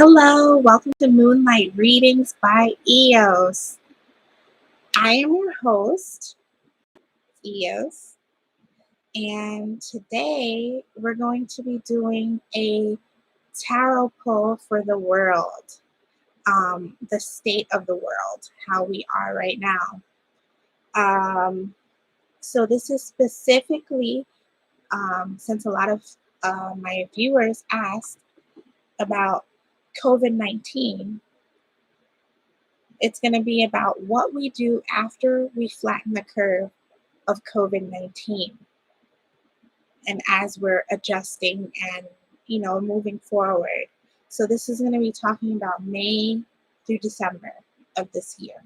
Hello, welcome to Moonlight Readings by EOS. I am your host, EOS, and today we're going to be doing a tarot pull for the world, the state of the world, how we are right now. So this is specifically, since a lot of my viewers asked about COVID-19, it's going to be about what we do after we flatten the curve of COVID-19 and as we're adjusting and, moving forward. So this is going to be talking about May through December of this year.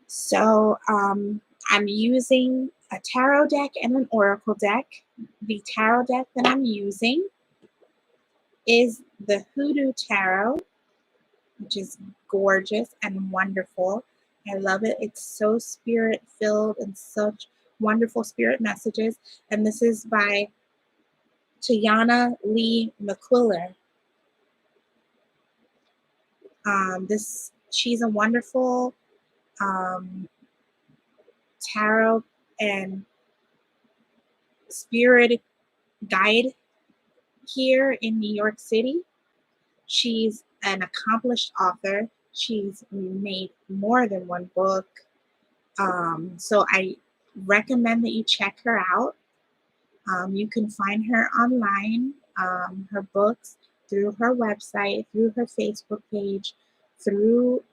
So I'm using a tarot deck and an oracle deck. The tarot deck that I'm using is the Hoodoo Tarot, which is gorgeous and wonderful. I love it. It's so spirit filled and such wonderful spirit messages. And this is by Tayannah McQuillar. She's a wonderful tarot and spirit guide here in New York City. She's an accomplished author. She's made more than one book. So I recommend that you check her out. You can find her online, her books, through her website, through her Facebook page, through,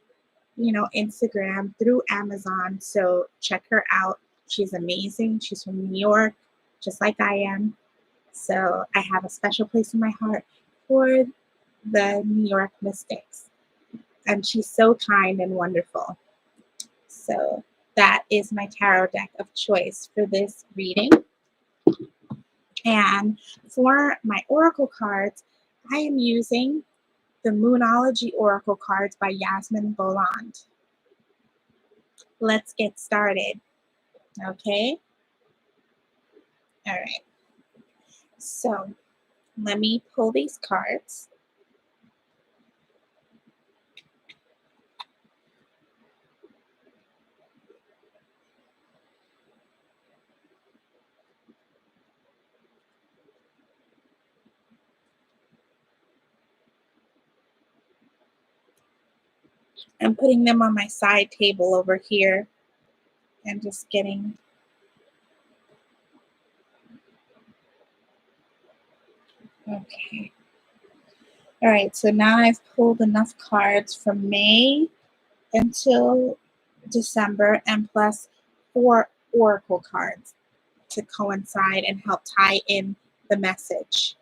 Instagram, through Amazon. So check her out. She's amazing. She's from New York, just like I am. So I have a special place in my heart for the New York mystics. And she's so kind and wonderful. So that is my tarot deck of choice for this reading. And for my oracle cards, I am using the Moonology oracle cards by Yasmin Boland. Let's get started. Okay? All right. So let me pull these cards. I'm putting them on my side table over here and just getting okay. All right, so now I've pulled enough cards from May until December and plus 4 oracle cards to coincide and help tie in the message.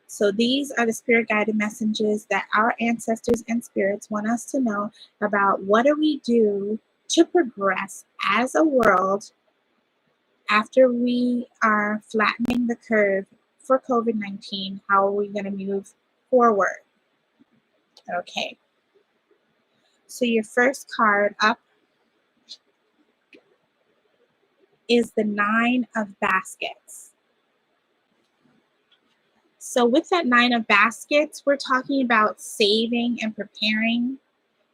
So these are the spirit guided messages that our ancestors and spirits want us to know about what do we do to progress as a world after we are flattening the curve for COVID-19. How are we going to move forward? Okay. So your first card up is the 9 of Baskets. So with that 9 of Baskets, we're talking about saving and preparing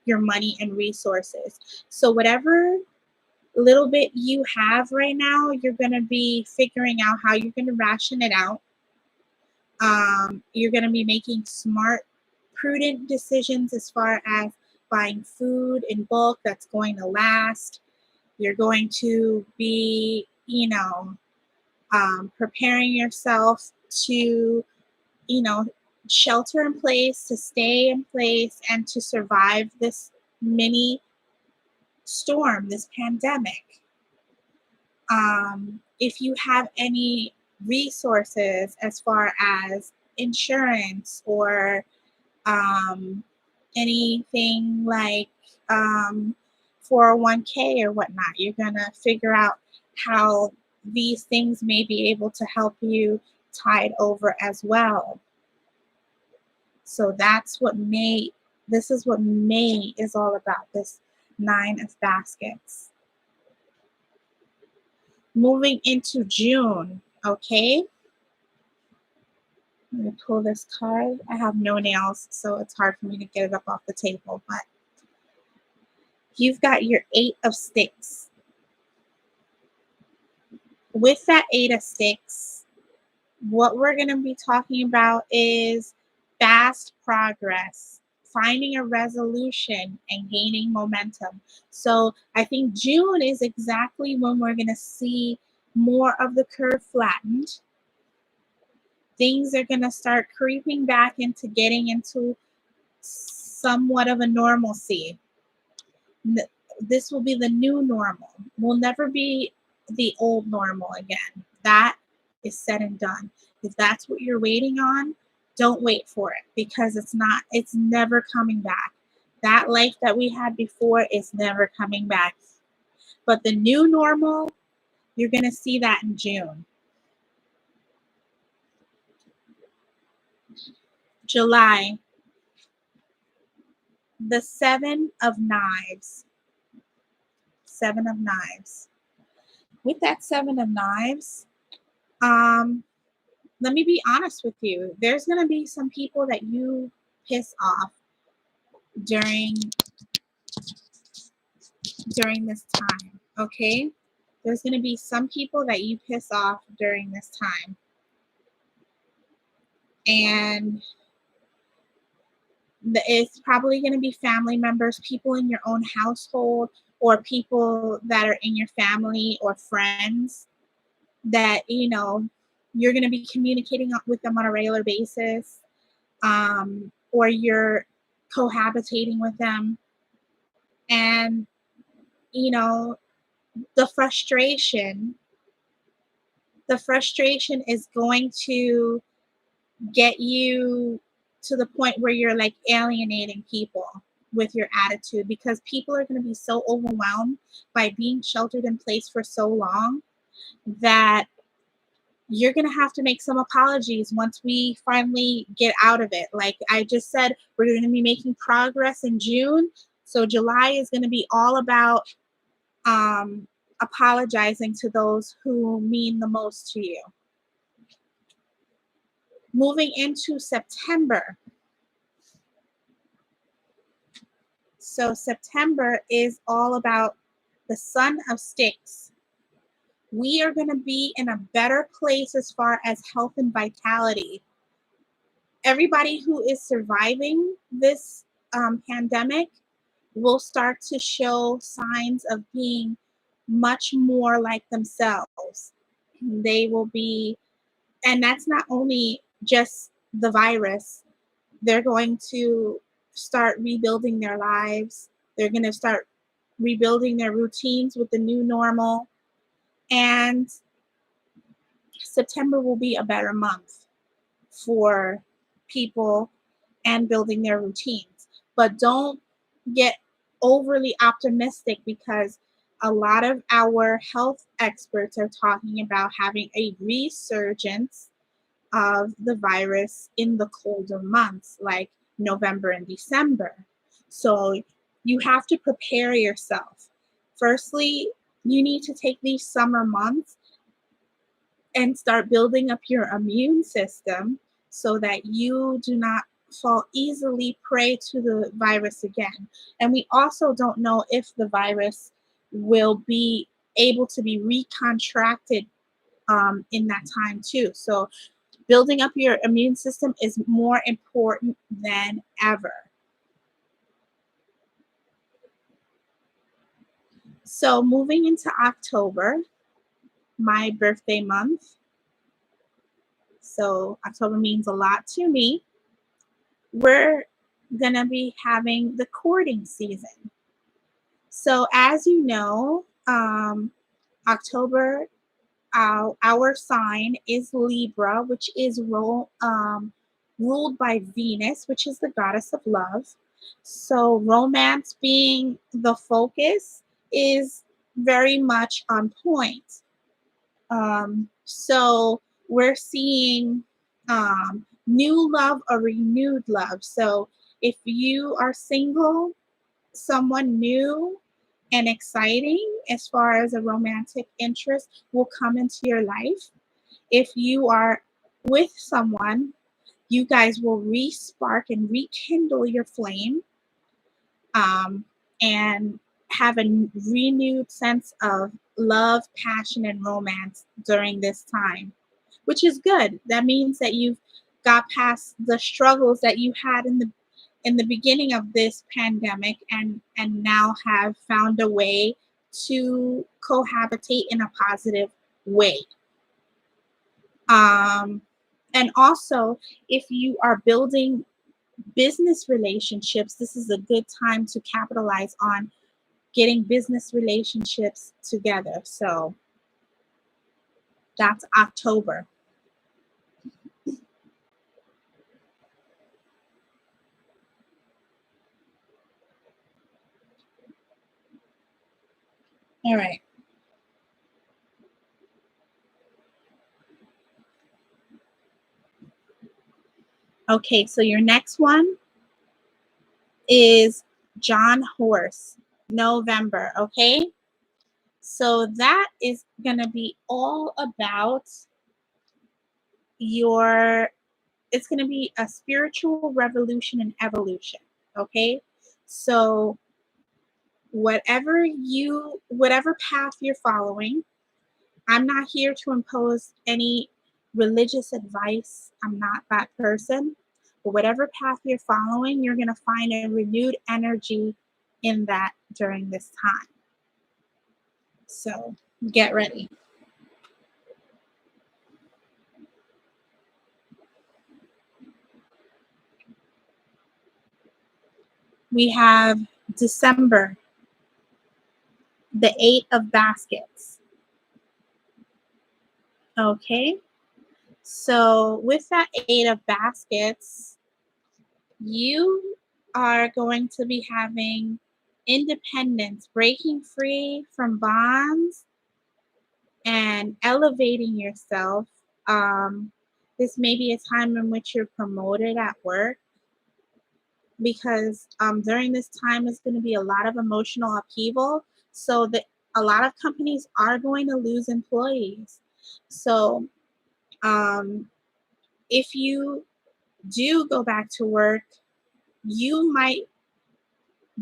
your money and resources. So whatever little bit you have right now, you're going to be figuring out how you're going to ration it out. You're going to be making smart, prudent decisions as far as buying food in bulk that's going to last. You're going to be, preparing yourself to, shelter in place, to stay in place, and to survive this mini storm, this pandemic. If you have any resources as far as insurance or anything like 401k or whatnot, you're going to figure out how these things may be able to help you tide over as well. So that's what this is what May is all about, this 9 of Baskets. Moving into June, okay? I'm going to pull this card. I have no nails, so it's hard for me to get it up off the table, but you've got your 8 of Sticks. With that 8 of Sticks, what we're going to be talking about is fast progress, finding a resolution, and gaining momentum. So I think June is exactly when we're going to see more of the curve flattened. Things are going to start creeping back into getting into somewhat of a normalcy. This will be the new normal. Will never be the old normal again. That is said and done. If that's what you're waiting on, don't wait for it, because it's never coming back. That life that we had before is never coming back. But the new normal, you're going to see that in June. July, the 7 of Knives. 7 of Knives. With that 7 of Knives, let me be honest with you. There's going to be some people that you piss off during this time, okay? There's going to be some people that you piss off during this time. And it's probably going to be family members, people in your own household, or people that are in your family or friends that, you're going to be communicating with them on a regular basis, or you're cohabitating with them. And, the frustration is going to get you to the point where you're like alienating people with your attitude, because people are going to be so overwhelmed by being sheltered in place for so long that you're going to have to make some apologies once we finally get out of it. Like I just said, we're going to be making progress in June. So July is going to be all about apologizing to those who mean the most to you. Moving into September. So September is all about the Son of Sticks. We are going to be in a better place as far as health and vitality. Everybody who is surviving this pandemic will start to show signs of being much more like themselves. They will be, and that's not only just the virus, they're going to start rebuilding their lives. They're going to start rebuilding their routines with the new normal. And September will be a better month for people and building their routines. But don't get overly optimistic, because a lot of our health experts are talking about having a resurgence of the virus in the colder months like November and December. So you have to prepare yourself. Firstly, you need to take these summer months and start building up your immune system so that you do not fall easily prey to the virus again. And we also don't know if the virus will be able to be recontracted in that time too. So building up your immune system is more important than ever. So moving into October, my birthday month. So October means a lot to me. We're going to be having the courting season. So as you know, October, our sign is Libra, which is ruled by Venus, which is the goddess of love. So romance being the focus is very much on point. So we're seeing new love or renewed love. So if you are single, someone new and exciting as far as a romantic interest will come into your life. If you are with someone, you guys will re-spark and rekindle your flame, and have a renewed sense of love, passion, and romance during this time, which is good. That means that you've got past the struggles that you had in the beginning of this pandemic, and now have found a way to cohabitate in a positive way. Um, and also, if you are building business relationships, this is a good time to capitalize on getting business relationships together. So that's October. All right. Okay, so your next one is John Horse, November. Okay, so that is going to be all about your, it's going to be a spiritual revolution and evolution. Okay, so whatever path you're following, I'm not here to impose any religious advice. I'm not that person. But whatever path you're following, you're going to find a renewed energy in that during this time. So get ready. We have December, the Eight of Baskets. Okay. So with that Eight of Baskets, you are going to be having independence, breaking free from bonds and elevating yourself. Um, this may be a time in which you're promoted at work, because during this time is going to be a lot of emotional upheaval. So that a lot of companies are going to lose employees. So um, if you do go back to work, you might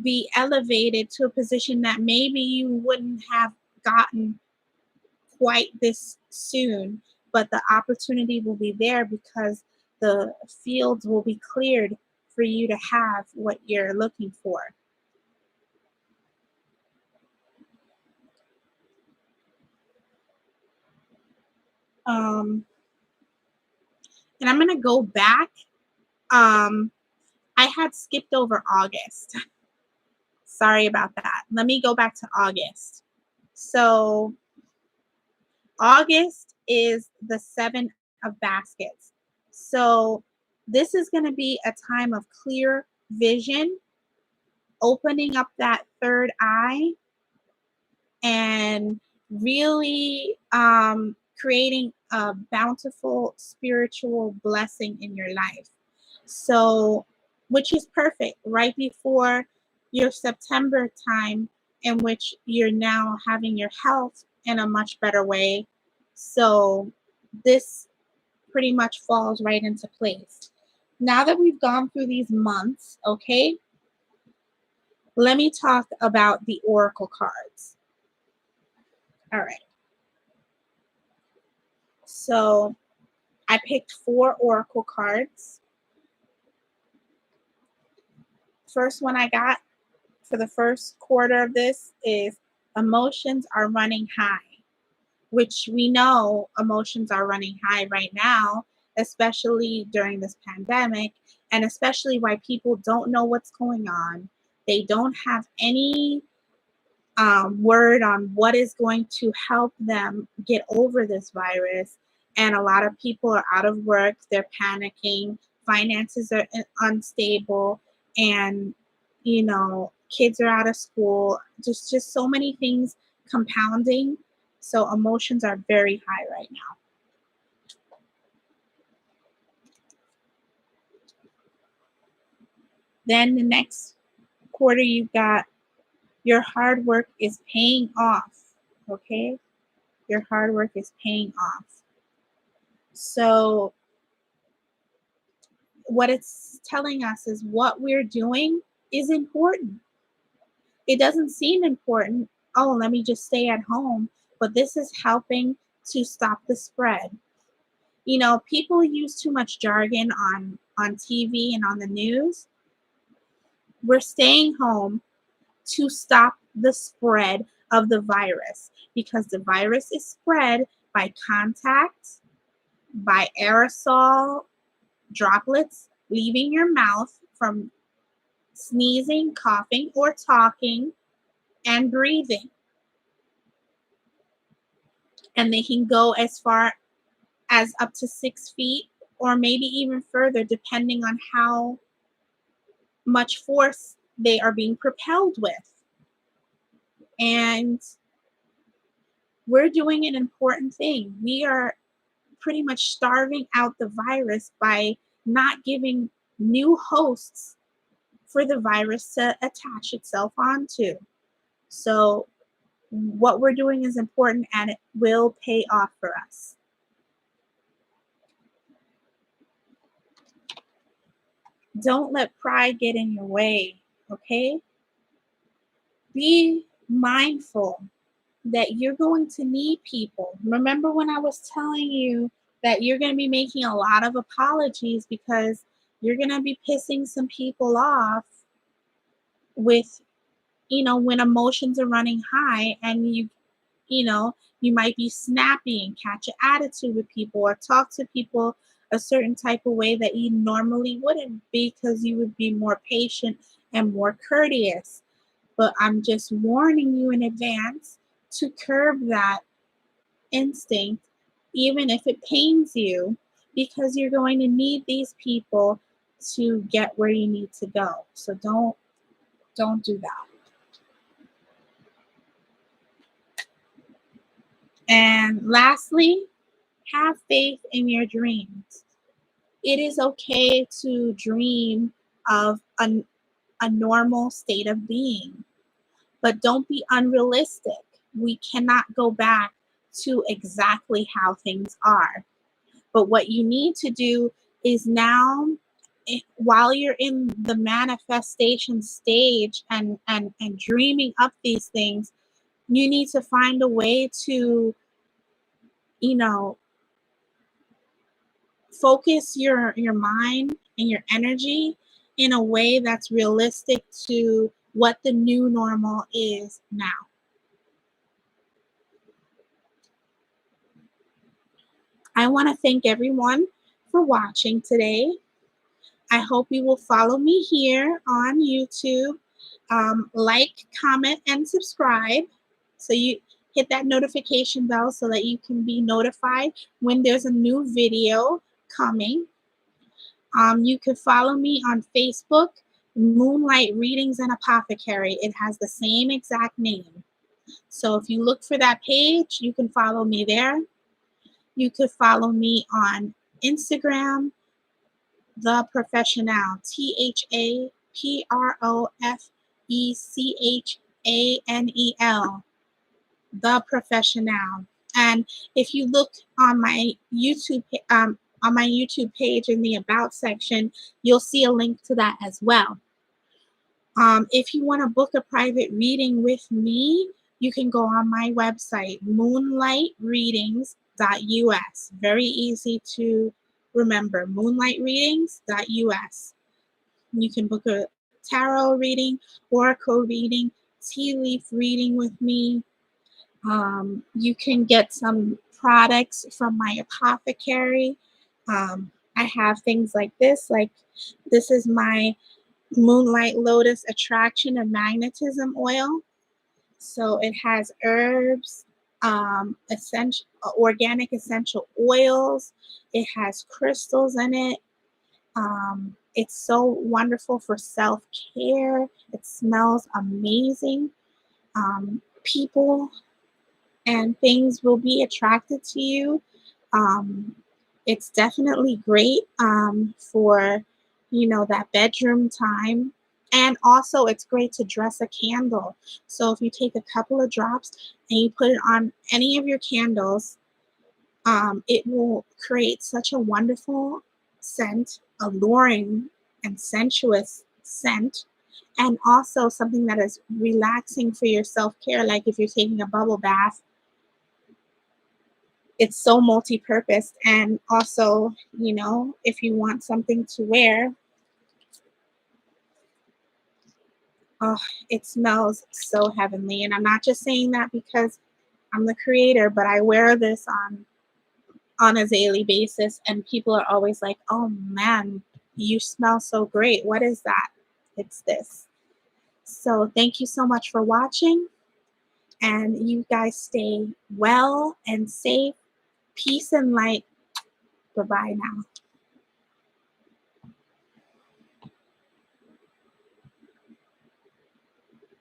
be elevated to a position that maybe you wouldn't have gotten quite this soon, but the opportunity will be there because the fields will be cleared for you to have what you're looking for. Um, and I'm going to go back. Um, I had skipped over August. Sorry about that. Let me go back to August. So August is the Seven of Baskets. So this is going to be a time of clear vision, opening up that third eye, and really creating a bountiful spiritual blessing in your life. So, which is perfect right before your September time, in which you're now having your health in a much better way. So, this pretty much falls right into place. Now that we've gone through these months, okay, let me talk about the oracle cards. All right. So I picked 4 oracle cards. First one I got for the first quarter of this is emotions are running high, which we know emotions are running high right now, especially during this pandemic, and especially why people don't know what's going on. They don't have any word on what is going to help them get over this virus. And a lot of people are out of work, they're panicking, finances are unstable, and kids are out of school. Just so many things compounding. So emotions are very high right now. Then the next quarter, you've got your hard work is paying off. Okay? Your hard work is paying off. So what it's telling us is what we're doing is important. It doesn't seem important. Oh, let me just stay at home. But this is helping to stop the spread. You know, people use too much jargon on TV and on the news. We're staying home to stop the spread of the virus because the virus is spread by contact, by aerosol droplets leaving your mouth from sneezing, coughing, or talking, and breathing. And they can go as far as up to 6 feet or maybe even further, depending on how much force they are being propelled with. And we're doing an important thing. We are pretty much starving out the virus by not giving new hosts for the virus to attach itself onto. So what we're doing is important and it will pay off for us. Don't let pride get in your way, okay? Be mindful that you're going to need people. Remember when I was telling you that you're going to be making a lot of apologies because you're going to be pissing some people off with, you know, when emotions are running high and you know, you might be snappy and catch an attitude with people or talk to people a certain type of way that you normally wouldn't because you would be more patient and more courteous. But I'm just warning you in advance to curb that instinct, even if it pains you, because you're going to need these people to get where you need to go. So don't do that. And lastly, have faith in your dreams. It is okay to dream of a normal state of being, but don't be unrealistic. We cannot go back to exactly how things are. But what you need to do is now, while you're in the manifestation stage and dreaming up these things, you need to find a way to, you know, focus your mind and your energy in a way that's realistic to what the new normal is now. I want to thank everyone for watching today. I hope you will follow me here on YouTube. Like, comment, and subscribe. So you hit that notification bell so that you can be notified when there's a new video coming. You could follow me on Facebook, Moonlight Readings and Apothecary. It has the same exact name. So if you look for that page, you can follow me there. You could follow me on Instagram, The Professional, TheProfessional, The Professional. And if you look on my YouTube page in the About section, you'll see a link to that as well. If you want to book a private reading with me, you can go on my website, moonlightreadings.us. Very easy to remember, moonlightreadings.us. You can book a tarot reading, oracle reading, tea leaf reading with me. You can get some products from my apothecary. I have things like this is my Moonlight Lotus Attraction and Magnetism oil. So it has herbs, essential organic essential oils. It has crystals in it. It's so wonderful for self-care. It smells amazing. People and things will be attracted to you. Um, it's definitely great for, you know, that bedroom time. And also it's great to dress a candle. So if you take a couple of drops and you put it on any of your candles, it will create such a wonderful scent alluring and sensuous scent, and also something that is relaxing for your self-care. Like if you're taking a bubble bath, it's so multi-purpose. And also, you know, if you want something to wear, oh, it smells so heavenly. And I'm not just saying that because I'm the creator, but I wear this on a daily basis, and people are always like, "Oh man, you smell so great. What is that?" It's this. So thank you so much for watching, and you guys stay well and safe. Peace and light. Bye-bye now.